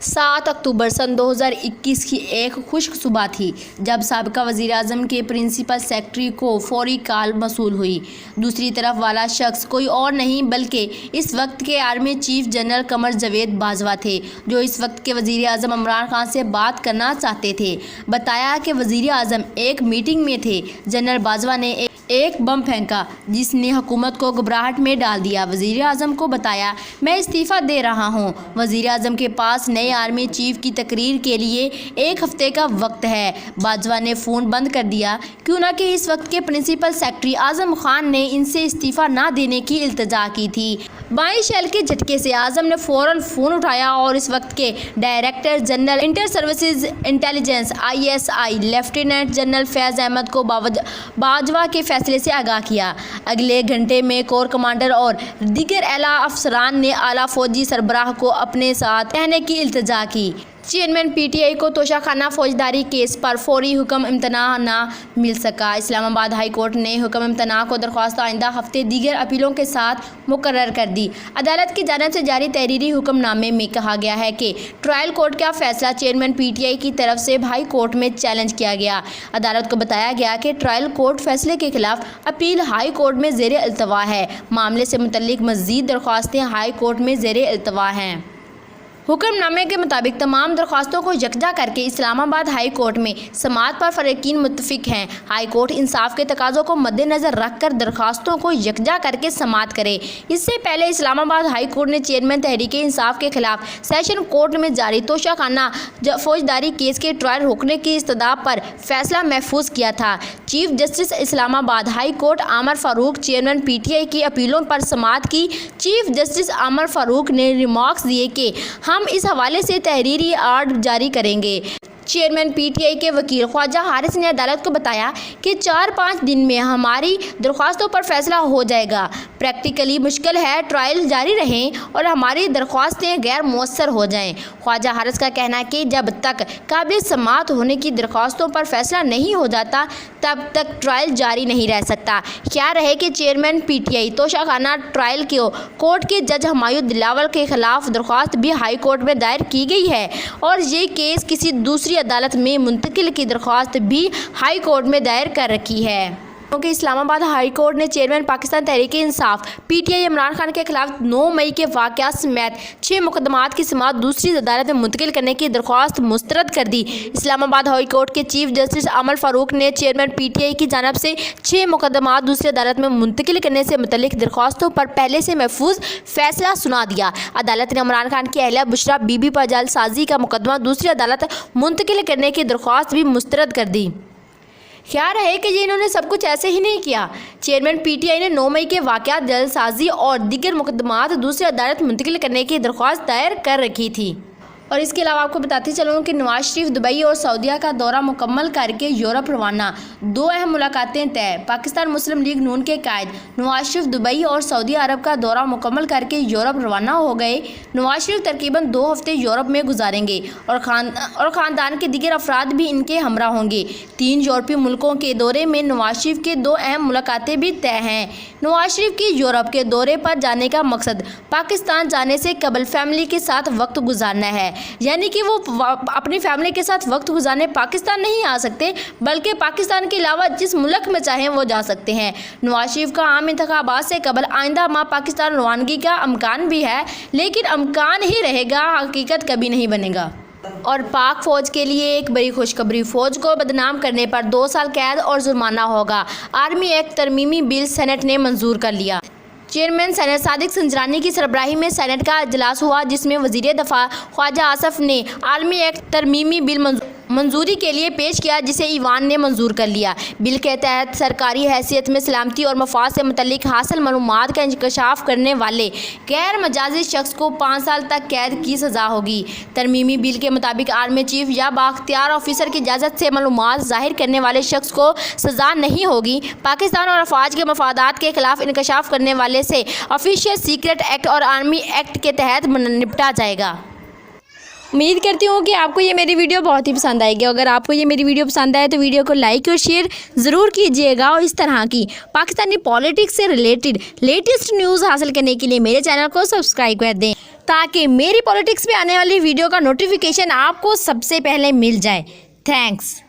7 اکتوبر سن 2021 کی ایک خشک صبح تھی جب سابقہ وزیر اعظم کے پرنسپل سیکرٹری کو فوری کال موصول ہوئی۔ دوسری طرف والا شخص کوئی اور نہیں بلکہ اس وقت کے army chief general Qamar Javed Bajwa تھے، جو اس وقت کے وزیر اعظم عمران خان سے بات کرنا چاہتے تھے۔ بتایا کہ وزیر اعظم ایک میٹنگ میں تھے۔ جنرل باجوہ نے ایک بم پھینکا جس نے حکومت کو گھبراہٹ میں ڈال دیا۔ وزیر اعظم کو بتایا، میں استعفیٰ دے رہا ہوں۔ وزیر اعظم کے پاس نئے آرمی چیف کی تقریر کے لیے 1 ہفتے کا وقت ہے۔ باجوہ نے فون بند کر دیا، کیوں نہ کہ اس وقت کے پرنسپل سیکرٹری اعظم خان نے ان سے استعفیٰ نہ دینے کی التجا کی تھی۔ بائیں شیل کے جھٹکے سے اعظم نے فوراً فون اٹھایا اور اس وقت کے director general inter services intelligence ISI lieutenant general Faiz Ahmed کو باجوہ کے فیصلے سے آگاہ کیا۔ اگلے گھنٹے میں کور کمانڈر اور دیگر اعلیٰ افسران نے اعلیٰ فوجی سربراہ کو اپنے ساتھ رہنے کی التجا کی۔ چیئرمین PTI کو توشہ خانہ فوجداری کیس پر فوری حکم امتناع نہ مل سکا۔ اسلام آباد ہائی کورٹ نے حکم امتناع کو درخواست آئندہ ہفتے دیگر اپیلوں کے ساتھ مقرر کر دی۔ عدالت کی جانب سے جاری تحریری حکم نامے میں کہا گیا ہے کہ ٹرائل کورٹ کا فیصلہ چیئرمین PTI کی طرف سے ہائی کورٹ میں چیلنج کیا گیا۔ عدالت کو بتایا گیا کہ ٹرائل کورٹ فیصلے کے خلاف اپیل ہائی کورٹ میں زیر التوا ہے۔ معاملے سے متعلق مزید درخواستیں ہائی کورٹ میں زیر التوا ہیں۔ حکم نامے کے مطابق تمام درخواستوں کو یکجا کر کے اسلام آباد ہائی کورٹ میں سماعت پر فریقین متفق ہیں۔ ہائی کورٹ انصاف کے تقاضوں کو مد نظر رکھ کر درخواستوں کو یکجا کر کے سماعت کرے۔ اس سے پہلے اسلام آباد ہائی کورٹ نے چیئرمین تحریک انصاف کے خلاف سیشن کورٹ میں جاری توشہ خانہ فوجداری کیس کے ٹرائل روکنے کی استدعا پر فیصلہ محفوظ کیا تھا۔ چیف جسٹس اسلام آباد ہائی کورٹ عامر فاروق چیئرمین PTI کی اپیلوں پر سماعت کی۔ چیف جسٹس عامر فاروق نے ریمارکس دیے کہ ہم اس حوالے سے تحریری آرڈر جاری کریں گے۔ چیئرمین PTI کے وکیل خواجہ حارث نے عدالت کو بتایا کہ 4-5 دن میں ہماری درخواستوں پر فیصلہ ہو جائے گا۔ پریکٹیکلی مشکل ہے، ٹرائل جاری رہیں اور ہماری درخواستیں غیر مؤثر ہو جائیں۔ خواجہ حارث کا کہنا ہے کہ جب تک قابل سماعت ہونے کی درخواستوں پر فیصلہ نہیں ہو جاتا تب تک ٹرائل جاری نہیں رہ سکتا۔ خیال رہے کہ چیئرمین PTI توشہ خانہ ٹرائل کورٹ کے جج ہمایوں دلاور کے خلاف درخواست بھی ہائی کورٹ میں دائر کی گئی ہے اور یہ کیس کسی دوسری عدالت میں منتقل کی درخواست بھی ہائی کورٹ میں دائر کر رکھی ہے۔ کیونکہ اسلام آباد ہائی کورٹ نے چیئرمین پاکستان تحریک انصاف PTI عمران خان کے خلاف 9 مئی کے واقعات سمیت 6 مقدمات کی سماعت دوسری عدالت میں منتقل کرنے کی درخواست مسترد کر دی۔ اسلام آباد ہائی کورٹ کے چیف جسٹس عامر فاروق نے چیئرمین PTI کی جانب سے 6 مقدمات دوسری عدالت میں منتقل کرنے سے متعلق درخواستوں پر پہلے سے محفوظ فیصلہ سنا دیا۔ عدالت نے عمران خان کی اہلیہ بشریٰ بی بی پر جعل سازی کا مقدمہ دوسری عدالت منتقل کرنے کی درخواست بھی مسترد کر دی۔ خیال رہے کہ یہ انہوں نے سب کچھ ایسے ہی نہیں کیا۔ چیئرمین PTI نے 9 مئی کے واقعات جعل سازی اور دیگر مقدمات دوسری عدالت منتقل کرنے کی درخواست دائر کر رکھی تھی۔ اور اس کے علاوہ آپ کو بتاتی چلوں کہ نواز شریف دبئی اور سعودیہ کا دورہ مکمل کر کے یورپ روانہ۔ 2 اہم ملاقاتیں طے۔ پاکستان مسلم لیگ نون کے قائد نواز شریف دبئی اور سعودی عرب کا دورہ مکمل کر کے یورپ روانہ ہو گئے۔ نواز شریف تقریباً 2 ہفتے یورپ میں گزاریں گے اور خاندان کے دیگر افراد بھی ان کے ہمراہ ہوں گے۔ 3 یورپی ملکوں کے دورے میں نواز شریف کے 2 اہم ملاقاتیں بھی طے ہیں۔ نواز شریف کی یورپ کے دورے پر جانے کا مقصد پاکستان جانے سے قبل فیملی کے ساتھ وقت گزارنا ہے، یعنی کہ وہ اپنی فیملی کے ساتھ وقت گزارنے پاکستان نہیں آ سکتے بلکہ پاکستان کے علاوہ جس ملک میں چاہیں وہ جا سکتے ہیں۔ نواز شریف کا عام انتخابات سے قبل آئندہ ماہ پاکستان روانگی کا امکان بھی ہے، لیکن امکان ہی رہے گا، حقیقت کبھی نہیں بنے گا۔ اور پاک فوج کے لیے ایک بڑی خوشخبری، فوج کو بدنام کرنے پر 2 سال قید اور جرمانہ ہوگا۔ آرمی ایکٹ ترمیمی بل سینٹ نے منظور کر لیا۔ چیئرمین سینٹ صادق سنجرانی کی سربراہی میں سینٹ کا اجلاس ہوا جس میں وزیر دفاع خواجہ آصف نے آرمی ایکٹ ترمیمی بل منظوری کے لیے پیش کیا جسے ایوان نے منظور کر لیا۔ بل کے تحت سرکاری حیثیت میں سلامتی اور مفاد سے متعلق حاصل معلومات کا انکشاف کرنے والے غیر مجازی شخص کو 5 سال تک قید کی سزا ہوگی۔ ترمیمی بل کے مطابق آرمی چیف یا بااختیار آفیسر کی اجازت سے معلومات ظاہر کرنے والے شخص کو سزا نہیں ہوگی۔ پاکستان اور افواج کے مفادات کے خلاف انکشاف کرنے والے سے آفیشیل سیکرٹ ایکٹ اور آرمی ایکٹ کے تحت نپٹا جائے گا۔ امید کرتی ہوں کہ آپ کو یہ میری ویڈیو بہت ہی پسند آئے گی۔ اگر آپ کو یہ میری ویڈیو پسند آئے تو ویڈیو کو لائک اور شیئر ضرور کیجیے گا، اور اس طرح کی پاکستانی پالیٹکس سے ریلیٹڈ لیٹسٹ نیوز حاصل کرنے کے لیے میرے چینل کو سبسکرائب کر دیں۔ تاکہ میری پالیٹکس میں آنے والی ویڈیو کا نوٹیفیکیشن آپ کو سب سے پہلے مل جائے۔ تھینکس۔